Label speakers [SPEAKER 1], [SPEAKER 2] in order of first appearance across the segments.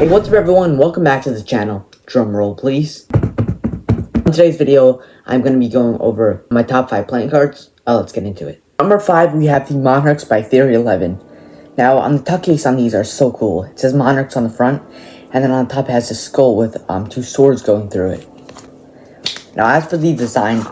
[SPEAKER 1] Hey, what's up everyone? Welcome back to the channel. Drum roll please. In today's video, I'm going to be going over my top 5 playing cards. Let's get into it. Number 5, we have the Monarchs by Theory 11. Now, on the tuck case on these are so cool. It says Monarchs on the front, and then on top it has a skull with 2 swords going through it. Now, as for the design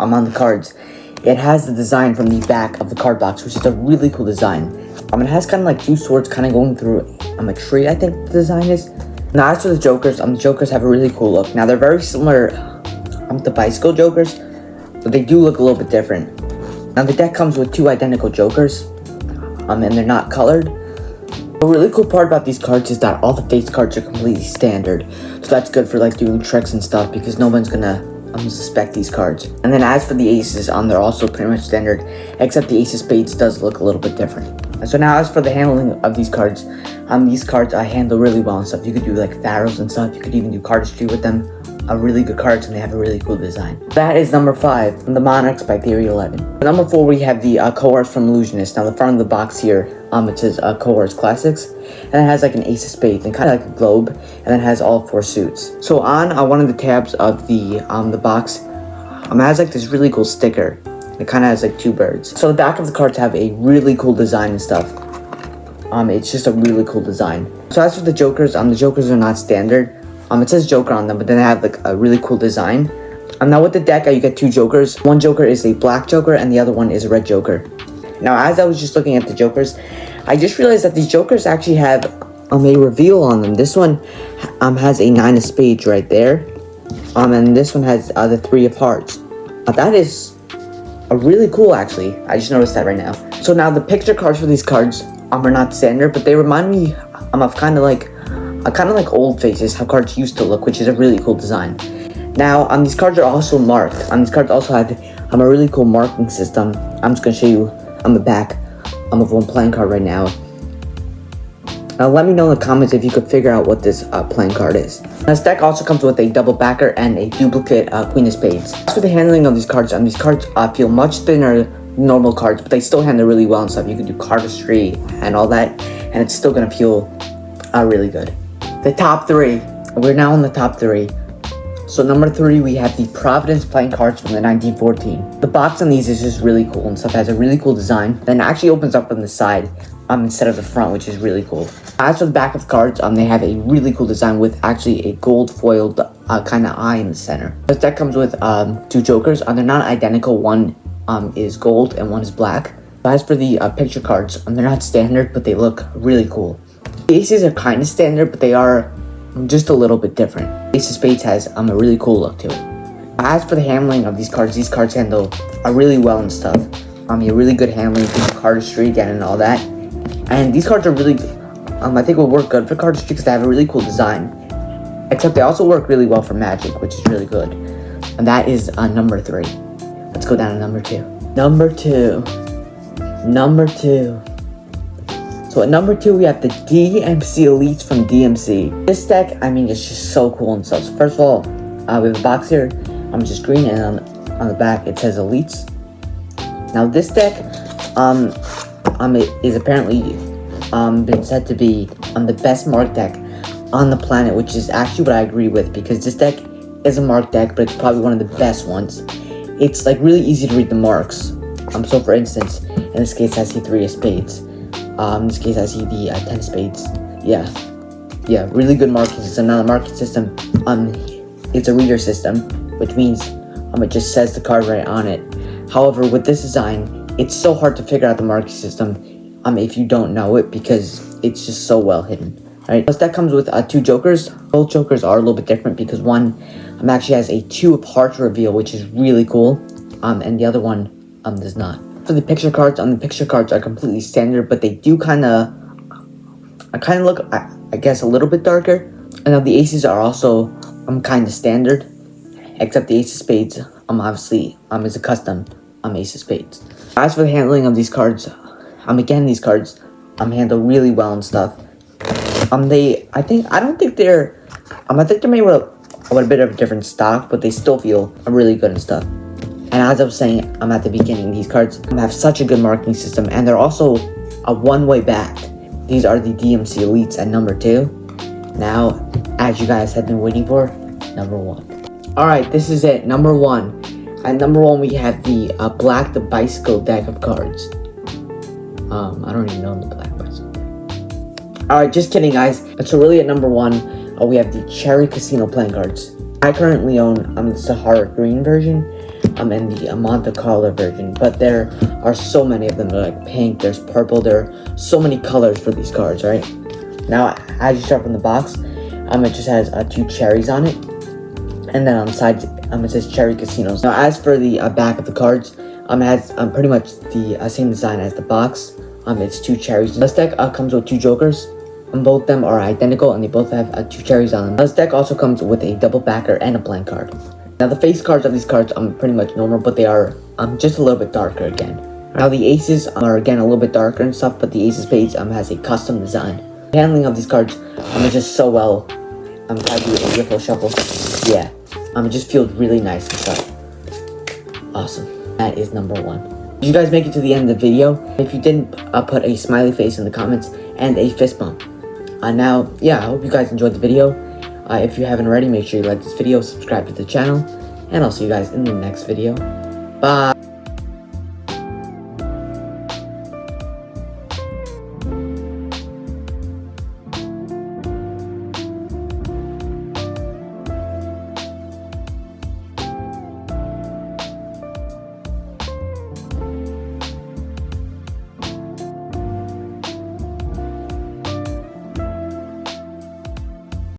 [SPEAKER 1] on the cards, it has the design from the back of the card box, which is a really cool design. It has kind of like 2 swords kind of going through a tree, I think the design is. Now, as for the Jokers, the Jokers have a really cool look. Now, they're very similar to the bicycle Jokers, but they do look a little bit different. Now, the deck comes with 2 identical Jokers, and they're not colored. The really cool part about these cards is that all the face cards are completely standard, so that's good for like doing tricks and stuff because no one's gonna suspect these cards. And then as for the aces, they're also pretty much standard, except the ace of spades does look a little bit different. So now as for the handling of these cards I handle really well and stuff. You could do like pharaohs and stuff. You could even do cardistry with them. Really good cards, and they have a really cool design. That is number 5, the Monarchs by Theory 11. Number 4, we have the cohorts from Ellusionist. Now the front of the box here, it says cohorts classics, and it has like an ace of spades and kind of like a globe, and then it has all 4 suits. So on one of the tabs of the box, it has like this really cool sticker. It kind of has like 2 birds. So the back of the cards have a really cool design and stuff. It's just a really cool design. So as for the Jokers, the Jokers are not standard. It says Joker on them, but then they have like a really cool design. Now with the deck, you get 2 Jokers. One Joker is a black Joker, and the other one is a red Joker. Now, as I was just looking at the Jokers, I just realized that these Jokers actually have a reveal on them. This one has a 9 of spades right there, and this one has the 3 of hearts. That is really cool, actually. I just noticed that right now. So now the picture cards for these cards are not standard, but they remind me of kind of like old faces, how cards used to look, which is a really cool design. Now, these cards are also marked. These cards also have a really cool marking system. I'm just going to show you on the back of one playing card right now. Now, let me know in the comments if you could figure out what this playing card is. Now, this deck also comes with a double backer and a duplicate Queen of Spades. As for the handling of these cards feel much thinner than normal cards, but they still handle really well and stuff. You can do cardistry and all that, and it's still going to feel really good. The top 3. We're now on the top 3. So number 3, we have the Providence playing cards from the 1914. The box on these is just really cool and stuff. It has a really cool design. Then it actually opens up on the side instead of the front, which is really cool. As for the back of the cards, they have a really cool design with actually a gold foiled kind of eye in the center. This deck comes with 2 Jokers. They're not identical. One is gold and one is black. As for the picture cards, they're not standard, but they look really cool. The aces are kind of standard, but they are just a little bit different. Ace of Spades has a really cool look to it. As for the handling of these cards handle really well and stuff. You really good handling, you can do cardistry again and all that. And these cards are really, I think will work good for cardistry because they have a really cool design. Except they also work really well for Magic, which is really good. And that is number 3. Let's go down to number 2. Number 2. So at number 2, we have the DMC Elites from DMC. This deck, is just so cool and stuff. So first of all, we have a box here. Just green, and on the back it says Elites. Now this deck, it is apparently been said to be the best marked deck on the planet, which is actually what I agree with, because this deck is a marked deck, but it's probably one of the best ones. It's like really easy to read the marks. So for instance, in this case I see 3 of spades. In this case I see the 10 of spades. Yeah, really good marking system. Now the marking system, it's a reader system, which means it just says the card right on it. However, with this design, it's so hard to figure out the marking system if you don't know it, because it's just so well hidden. Alright, plus that comes with 2 Jokers. Both Jokers are a little bit different because one actually has a 2 of hearts reveal, which is really cool, and the other one does not. For the picture cards, the picture cards are completely standard, but they do kind of look, I guess, a little bit darker. And now the aces are also kind of standard, except the ace of spades obviously is a custom ace of spades. As for the handling of these cards, again, these cards handle really well and stuff. I don't think they're I think they're made with a bit of a different stock, but they still feel really good and stuff. And as I was saying at the beginning, these cards have such a good marking system, and they're also a one-way back. These are the DMC Elites at number 2. Now, as you guys have been waiting for, number 1. Alright, this is it, number 1. At number 1, we have the Black the Bicycle deck of cards. I don't even know the Black Bicycle deck. Alright, just kidding, guys. And so really at number 1, we have the Cherry Casino playing cards. I currently own the Sahara Green version and the Monte Carlo version, but there are so many of them. They're like pink, there's purple, there are so many colors for these cards, right? Now, as you start from the box, it just has 2 cherries on it, and then on the side, it says Cherry Casinos. Now, as for the back of the cards, it has pretty much the same design as the box. It's 2 cherries. This deck comes with 2 jokers. Both of them are identical, and they both have 2 cherries on them. This deck also comes with a double backer and a blank card. Now, the face cards of these cards are pretty much normal, but they are just a little bit darker again. Now, the aces are again a little bit darker and stuff, but the aces page has a custom design. The handling of these cards is just so well. I'm trying to do a riffle shuffle. Yeah, it just feels really nice and stuff. Awesome. That is number 1. Did you guys make it to the end of the video? If you didn't, put a smiley face in the comments and a fist bump. Now, yeah, I hope you guys enjoyed the video. If you haven't already, make sure you like this video, subscribe to the channel, and I'll see you guys in the next video. Bye!